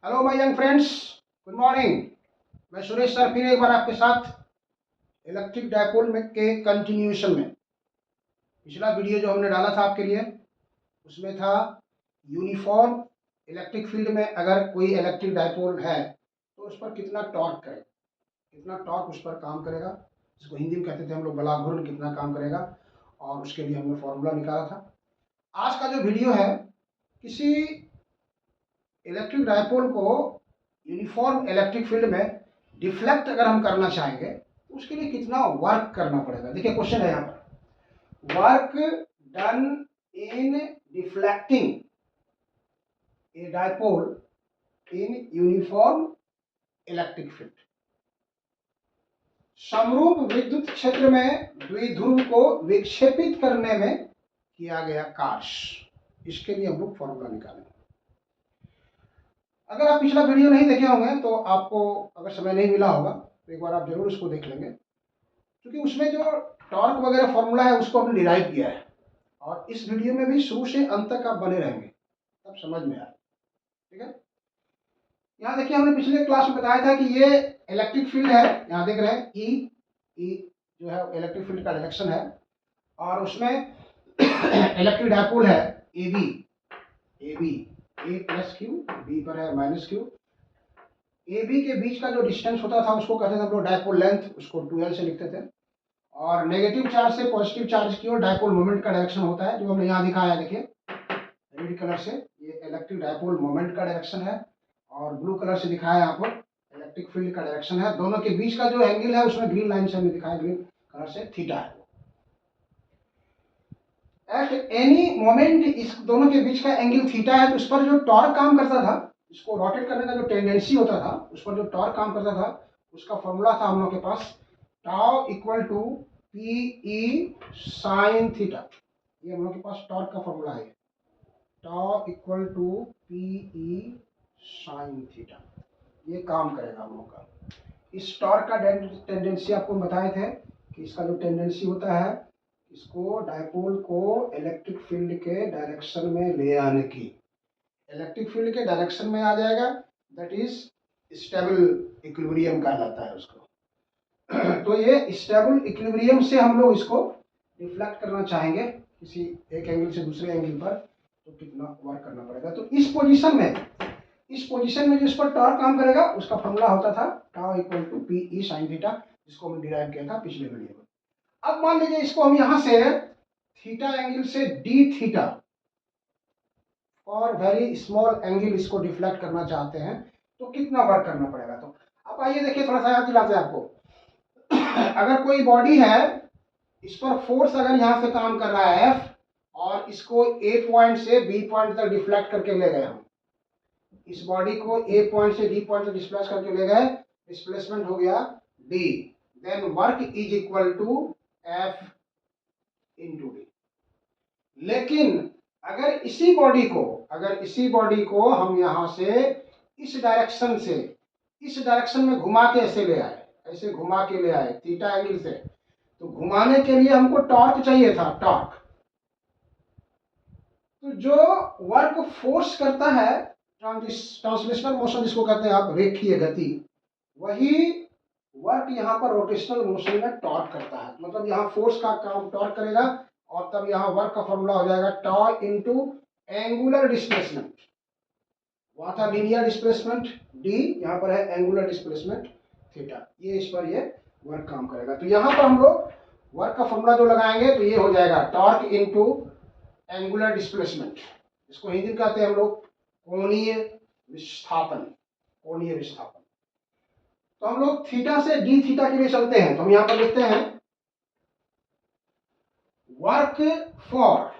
Hello my young friends, good morning. मैं Suresh sir फिर एक बार आपके साथ इलेक्ट्रिक डायपोल में के कंटिन्यूएशन में पिछला वीडियो जो हमने डाला था आपके लिए उसमें था यूनिफॉर्म इलेक्ट्रिक फील्ड में अगर कोई इलेक्ट्रिक डायपोल है तो उस पर कितना टॉर्क करेगा, कितना टॉर्क उस पर काम करेगा, जिसको हिंदी में कहते थे हम लोग बला घूर्णन, कितना काम करेगा, और उसके लिए हमने फॉर्मूला निकाला था। आज का जो वीडियो है, किसी इलेक्ट्रिक डायपोल को यूनिफॉर्म इलेक्ट्रिक फील्ड में डिफ्लेक्ट अगर हम करना चाहेंगे तो उसके लिए कितना वर्क करना पड़ेगा। देखिए क्वेश्चन है यहाँ पर, work done in deflecting A dipole in uniform electric field. समरूप विद्युत क्षेत्र में द्विध्रुव को विक्षेपित करने में किया गया कार्य, इसके लिए हम लोग फॉर्मूला निकालेंगे। अगर आप पिछला वीडियो नहीं देखे होंगे तो आपको अगर समय नहीं मिला होगा तो एक बार आप जरूर उसको देख लेंगे, क्योंकि उसमें जो टॉर्क वगैरह फॉर्मूला है उसको हमने डिराइव किया है, और इस वीडियो में भी शुरू से अंत तक आप बने रहेंगे तब समझ में आए। ठीक है, यहाँ देखिए हमने पिछले क्लास में बताया था कि ये इलेक्ट्रिक फील्ड है, यहाँ देख रहे हैं ई जो है इलेक्ट्रिक फील्ड का डायरेक्शन है, और उसमें इलेक्ट्रिक डायपोल है A B A plus Q, B पर है माइनस क्यू। ए बी के बीच का जो डिस्टेंस होता था उसको कहते थे हम लोग डायपोल लेंथ, उसको 2L से लिखते थे। और नेगेटिव चार्ज से पॉजिटिव चार्ज की ओर डायपोल मोमेंट का डायरेक्शन होता है, जो हमने यहाँ दिखाया है। देखिए रेड कलर से ये इलेक्ट्रिक डायपोल मोमेंट का डायरेक्शन है, और ब्लू कलर से दिखाया है यहाँ पर इलेक्ट्रिक फील्ड का डायरेक्शन है। दोनों के बीच का जो एंगल है उसमें ग्रीन लाइन से हमने दिखाया, ग्रीन कलर से थीटा है। एट एनी मोमेंट इस दोनों के बीच का एंगल थीटा है, तो उस पर जो टॉर्क काम करता था, इसको रोटेट करने का जो टेंडेंसी होता था, उस पर जो टॉर्क काम करता था उसका फॉर्मूला था हम लोग के पास tau equal to P E sine theta. ये हम लोग के पास टॉर्क का फॉर्मूला है, tau equal to P E sine theta. ये काम करेगा हम लोग का। इस टॉर्क का टेंडेंसी आपको बताए थे कि इसका जो टेंडेंसी होता है, इसको डायपोल को इलेक्ट्रिक फील्ड के डायरेक्शन में ले आने की, इलेक्ट्रिक फील्ड के डायरेक्शन में आ जाएगा, दैट इज स्टेबल इक्विलिब्रियम कहलाता है उसको। तो ये स्टेबल इक्विलिब्रियम से हम लोग इसको रिफ्लेक्ट करना चाहेंगे किसी एक एंगल से दूसरे एंगल पर, तो कितना वर्क करना पड़ेगा। तो इस पोजीशन में जो इस पर टॉर्क काम करेगा उसका फॉर्मूला होता था tau equal to P E sine theta, जिसको हमने डिराइव किया था पिछले वीडियो में। अब मान लीजिए इसको हम यहां से थीटा एंगल से डी थीटा और वेरी स्मॉल एंगल इसको डिफ्लेक्ट करना चाहते हैं, तो कितना वर्क करना पड़ेगा। तो अब आइए देखिए, थोड़ा सा याद दिलाते हैं आपको। अगर कोई बॉडी है, इस पर फोर्स अगर यहां से काम कर रहा है F, और इसको ए पॉइंट से बी पॉइंट तक डिफ्लेक्ट करके ले गए हम, इस बॉडी को ए पॉइंट से डी पॉइंट तक डिस्प्लेस करके ले गए, डिस्प्लेसमेंट हो गया D, then work is equal to F into D. लेकिन अगर इसी बॉडी को हम यहां से इस डायरेक्शन में घुमा के ऐसे ले आए, ऐसे घुमा के ले आए थीटा एंगल से, तो घुमाने के लिए हमको टॉर्क चाहिए था, टॉर्क। तो जो वर्क फोर्स करता है, ट्रांसलेशनल मोशन जिसको कहते हैं आप, रेखीय गति, वही वर्क यहाँ पर रोटेशनल मोशन में टॉर्क करता है। मतलब यहाँ फोर्स का काम टॉर्क करेगा, और तब यहाँ वर्क का फॉर्मूला हो जाएगा टॉ इनटू एंगुलर डिस्प्लेसमेंट। वहां था लीनियर डिस्प्लेसमेंट डी, यहाँ पर है एंगुलर डिस्प्लेसमेंट थीटा। ये इस पर ये वर्क काम करेगा। तो यहाँ पर हम लोग वर्क का फॉर्मूला जो लगाएंगे तो ये हो जाएगा टॉर्क इनटू एंगुलर डिस्प्लेसमेंट, इसको हिंदी में कहते हैं हम लोग कोणीय विस्थापन, कोणीय विस्थापन। तो हम लोग थीटा से डी थीटा के लिए चलते हैं, तो हम यहां पर लिखते हैं work for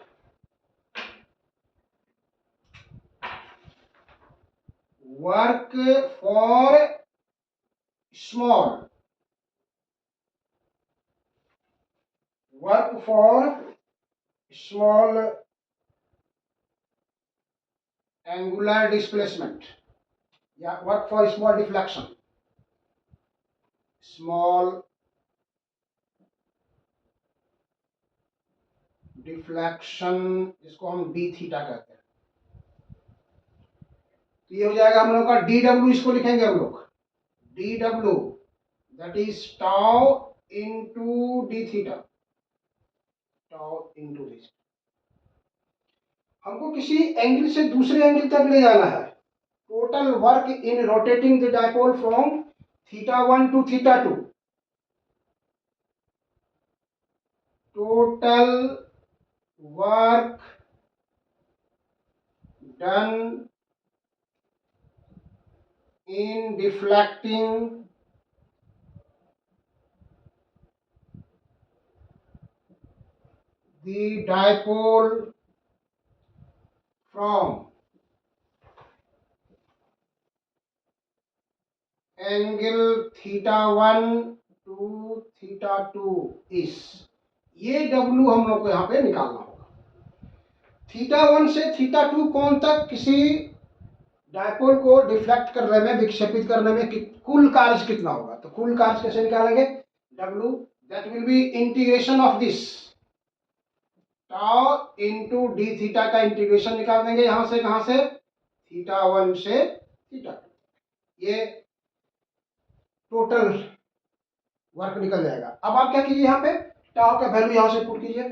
small angular displacement, या work for small deflection, small deflection, जिसको हम डी थीटा कहते हैं। तो ये हो जाएगा हम लोग का डी डब्ल्यू, इसको लिखेंगे हम लोग D W, that is tau into D theta, tau into D. हमको किसी एंगल से दूसरे एंगल तक ले जाना है। Total work in rotating the dipole from θ1 to θ2, total work done in deflecting the dipole from angle θ1 to θ2 is, ये W हम लोग को यहाँ पे निकालना होगा। θ1 से θ2 कोण तक किसी डायपोल को डिफ्लेक्ट करने में, विक्षेपित करने में कुल कार्य कितना होगा। तो कुल कार्य कैसे निकालेंगे, W that will B integration of this tau into D theta का इंटीग्रेशन निकाल देंगे यहां से, कहां से, θ1 से θ2, ये टोटल वर्क निकल जाएगा। अब आप क्या कीजिए, यहाँ पे टाउ का वैल्यू यहां से पुट कीजिए,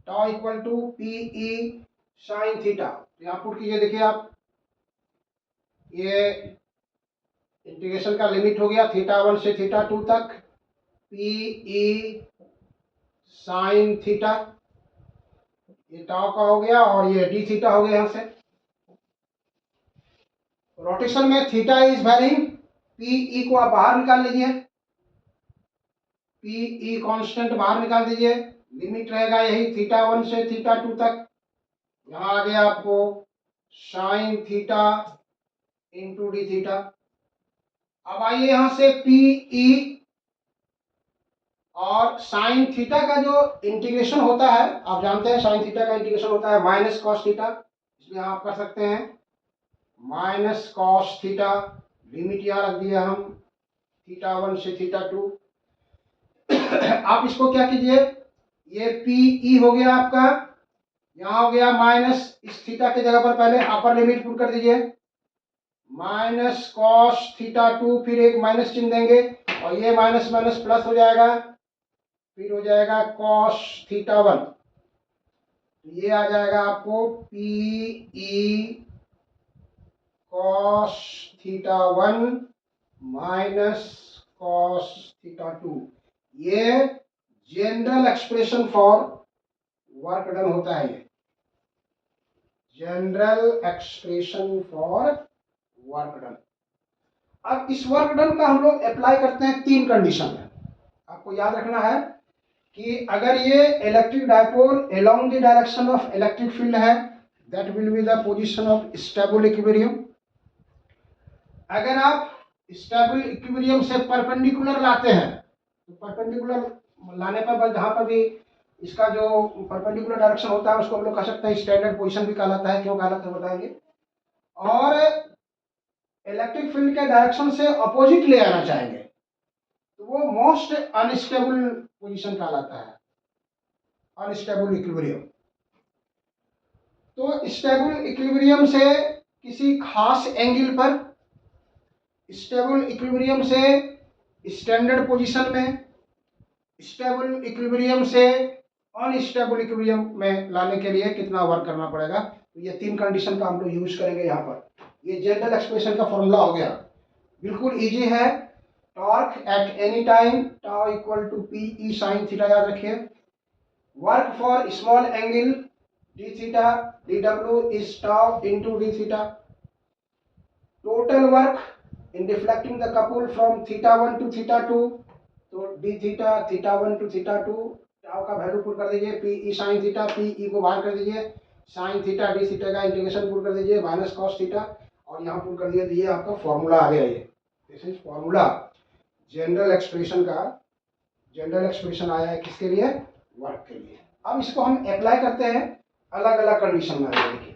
tau equal to P E sine theta, यहाँ पुट कीजिए। देखिए आप, ये इंटीग्रेशन का लिमिट हो गया θ1 से θ2 तक, पी ई साइन थीटा, ये टाउ का हो गया, और ये डी थीटा हो गया। यहाँ से रोटेशन में theta is varying, P E को आप बाहर निकाल लीजिए, पी ई कांस्टेंट बाहर निकाल दीजिए, लिमिट रहेगा यही θ1 से θ2 तक। यहाँ आ गया आपको sine theta into D theta. अब आइए यहाँ से पी ई और साइन थीटा का जो इंटीग्रेशन होता है, आप जानते हैं साइन थीटा का इंटीग्रेशन होता है माइनस कॉस थीटा, इसलिए आप कर सकते हैं माइनस कॉस थीटा, लिमिट यहाँ रख दिया हम θ1 से θ2। आप इसको क्या कीजिए, ये पी ई हो गया आपका, यहाँ हो गया माइनस, इस थीटा की जगह पर पहले अपर लिमिट पुट कर दीजिए, माइनस कॉस θ2, फिर एक माइनस चिन्ह देंगे और ये माइनस माइनस प्लस हो जाएगा, फिर हो जाएगा कॉस θ1, ये आ जाएगा आपको P E cos θ1 minus cos θ2। ये general expression for work done होता है, ये general expression for work done. अब इस वर्क डन का हम लोग अप्लाई करते हैं तीन कंडीशन में। आपको याद रखना है कि अगर ये electric dipole along the direction of electric field है, that will be the position of stable equilibrium. अगर आप स्टेबल इक्विलिब्रियम से परपेंडिकुलर लाते हैं, तो परपेंडिकुलर लाने पर जहां पर भी इसका जो परपेंडिकुलर डायरेक्शन होता है उसको हम लोग कह सकते हैं स्टैंडर्ड पोजीशन भी कहलाता है। क्यों कहलाता है बताएंगे। और इलेक्ट्रिक फील्ड के डायरेक्शन से अपोजिट ले आना चाहेंगे तो वो मोस्ट अनस्टेबल पोजीशन कहलाता है, अनस्टेबल इक्विलिब्रियम। तो स्टेबल इक्विलिब्रियम से किसी खास एंगल पर, स्टेबल इक्विलिब्रियम से स्टैंडर्ड पोजीशन में, स्टेबल इक्विलिब्रियम से अनस्टेबल इक्विलिब्रियम में लाने के लिए कितना वर्क करना पड़ेगा। तो ये तीन कंडीशन का हम लोग यूज करेंगे यहाँ पर। ये जनरल एक्सप्रेशन का फॉर्मूला हो गया, बिल्कुल इजी है। Torque at any time tau equal to P E sine theta, याद रखिए। Work for small angle D theta D W is tau into D theta. Total work in deflecting the couple from θ1 to θ2, तो D theta θ1 to θ2, tau का value put कर दीजिए, P E sine theta, P E को बाहर कर दीजिए, sine theta D theta का integration put कर दीजिए, माइनस कॉस थीटा, और यहाँ पुट कर दिया, ये आपका फॉर्मूला आ गया। ये this is formula general expression का। जनरल एक्सप्रेशन आया है किसके लिए, वर्क के लिए। अब इसको हम अप्लाई करते हैं अलग अलग कंडीशन में। देखिए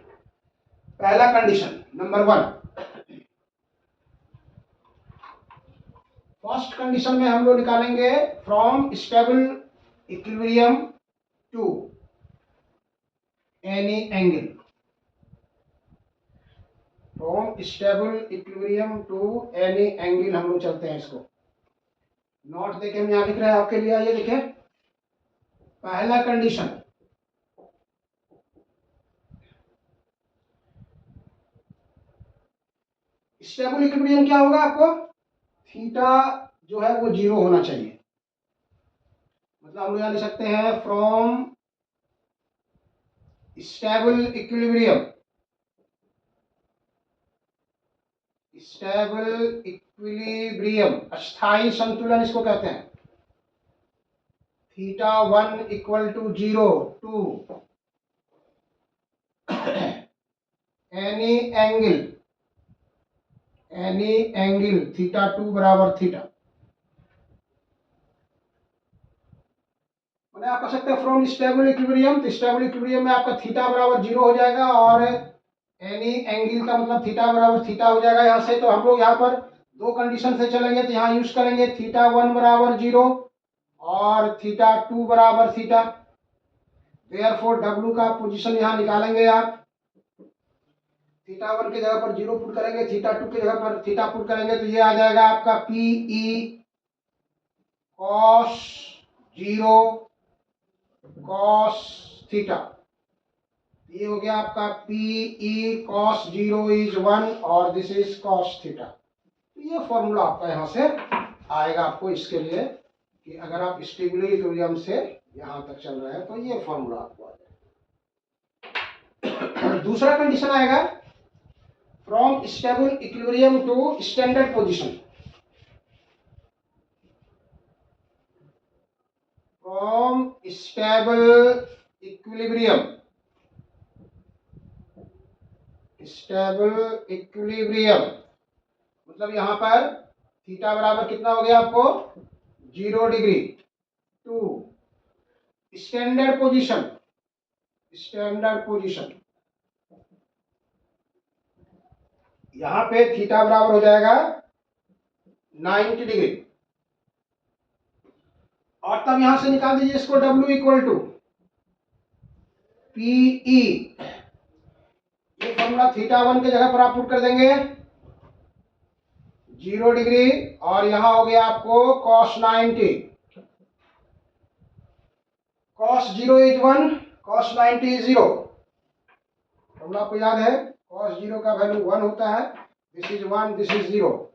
पहला कंडीशन नंबर 1, फर्स्ट कंडीशन में हम लोग निकालेंगे from stable equilibrium to any angle. From stable equilibrium to any angle हम लोग चलते हैं इसको। नोट देखिए हम यहाँ लिख रहे हैं आपके लिए, ये देखिए पहला कंडीशन, स्टेबल इक्विलिब्रियम क्या होगा आपको, थीटा जो है वो 0 होना चाहिए। मतलब हम लोग यहाँ लिख सकते हैं from stable equilibrium, stable equilibrium अस्थाई संतुलन इसको कहते हैं, theta 1 equal to 0 to any angle theta 2 बराबर थीटा। मैंने आप कह सकते हैं फ्रॉम स्टेबल इक्विलिब्रियम, तो स्टेबल इक्विलिब्रियम में आपका थीटा बराबर 0 हो जाएगा और एनी एंगल का मतलब थीटा बराबर थीटा हो जाएगा। यहाँ से तो हम लोग यहाँ पर दो कंडीशन से चलेंगे, तो यहाँ यूज करेंगे थीटा 1 बराबर 0 और थीटा 2 बराबर थीटा। देयरफॉर डब्ल्यू का पोजीशन यहाँ निकालेंगे आप, थीटा 1 की जगह पर 0 पुट करेंगे, थीटा 2 की जगह पर थीटा पुट करेंगे, तो ये आ जाएगा आपका P E cos 0 cos theta. ये हो गया आपका पी ई कॉस 0 इज 1 और दिस इज कॉस थीटा। तो ये फॉर्मूला आपका यहाँ से आएगा आपको इसके लिए कि अगर आप स्टेबल इक्विलिब्रियम से यहाँ तक चल रहे हैं तो ये फॉर्मूला आपको आ जाएगा। दूसरा कंडीशन आएगा from stable equilibrium to standard position, from stable equilibrium, stable equilibrium मतलब यहां पर थीटा बराबर कितना हो गया आपको 0 degree to standard position, standard position यहां पे थीटा बराबर हो जाएगा 90 डिग्री। और तब यहां से निकाल दीजिए इसको W इक्वल टू PE, ये फॉर्मूला थीटा 1 की जगह पर आप पुट कर देंगे 0 डिग्री और यहां हो गया आपको cos 90, cos 0 is 1 cos 90 is 0। Formula आपको याद है cos 0 का वैल्यू 1 होता है, दिस इज 1 दिस इज 0,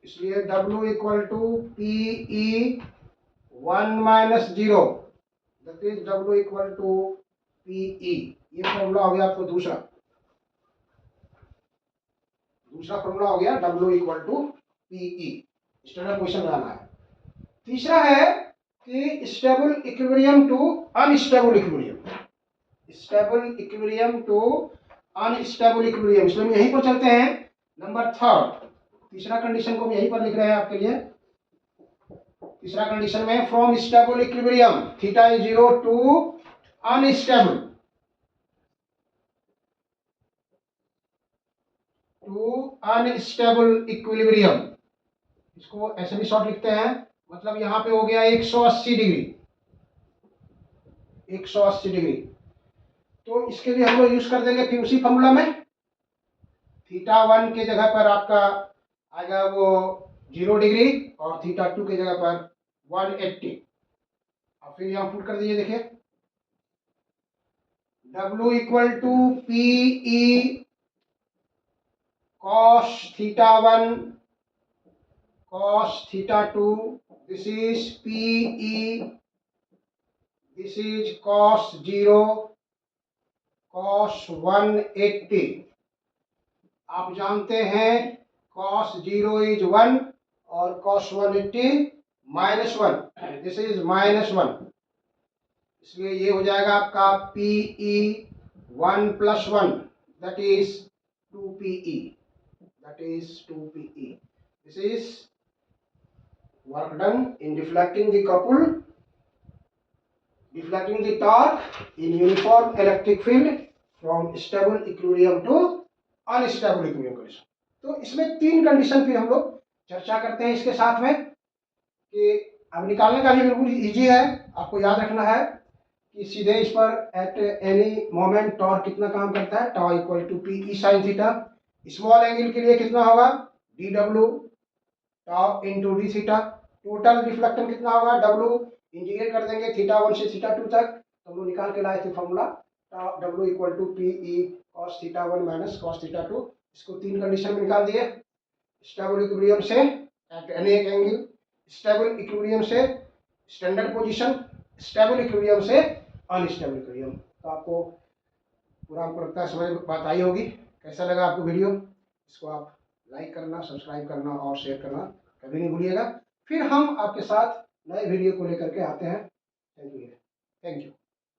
इसलिए W इक्वल टू PE 1 माइनस 0 that is W equal to PE। ये फॉर्मूला हो गया आपको दूसरा फॉर्मूला हो गया W equal to PE, standard position बनाना है। तीसरा है कि stable equilibrium to unstable equilibrium, stable equilibrium to unstable equilibrium, इसलिए हम यहीं पर चलते हैं नंबर थर्ड। तीसरा कंडीशन को हम यहीं पर लिख रहे हैं आपके लिए। तीसरा कंडीशन में from stable equilibrium theta is 0 to unstable equilibrium, इसको ऐसे भी शॉर्ट लिखते हैं, मतलब यहां पे हो गया 180 डिग्री, 180 डिग्री। तो इसके लिए हम लोग यूज कर देंगे फिर उसी फॉर्मूला में, थीटा 1 के जगह पर आपका आएगा वो 0 डिग्री और थीटा 2 के जगह पर 180 और फिर यहां पुट कर दीजिए, देखिए W equal to PE cos theta 1 cos theta 2, this is PE, this is cos 0 cos 180। आप जानते हैं cos 0 is 1 और cos 180 -1, दिस इज -1, इसलिए ये हो जाएगा आपका PE 1 + 1 that is 2PE, that is 2PE। This is work done in deflecting the couple, deflecting the torque in uniform electric field from stable equilibrium to unstable equilibrium condition। तो इसमें तीन condition फिर हम लोग चर्चा करते हैं इसके साथ में कि अब निकालने का भी बिल्कुल इजी है, आपको याद रखना है कि सीधे इस पर एट एनी मोमेंट टॉर्क कितना काम करता है, tau equal to PE sin theta. Small angle के लिए कितना होगा, D W top into D theta. Total reflection कितना होगा, डब्ल्यू इंटीग्रेट कर देंगे थीटा 1 से थीटा 2 तक, तो हम लोग निकाल के लाए थे formula W equal to P E cos theta 1 minus cos theta 2। इसको 3 कंडीशन में निकाल दिए, स्टेबल इक्विलिब्रियम से एट एनी एक एंगल, स्टेबल इक्विलिब्रियम से स्टैंडर्ड पोजीशन, स्टेबल इक्विलिब्रियम से अनस्टेबल इक्विलिब्रियम। तो आपको पूरा, हमको लगता है समझ बात आई होगी। कैसा लगा आपको वीडियो, इसको आप लाइक करना, सब्सक्राइब करना और शेयर करना कभी नहीं भूलिएगा। फिर हम आपके साथ नए वीडियो को लेकर के आते हैं। Thank you.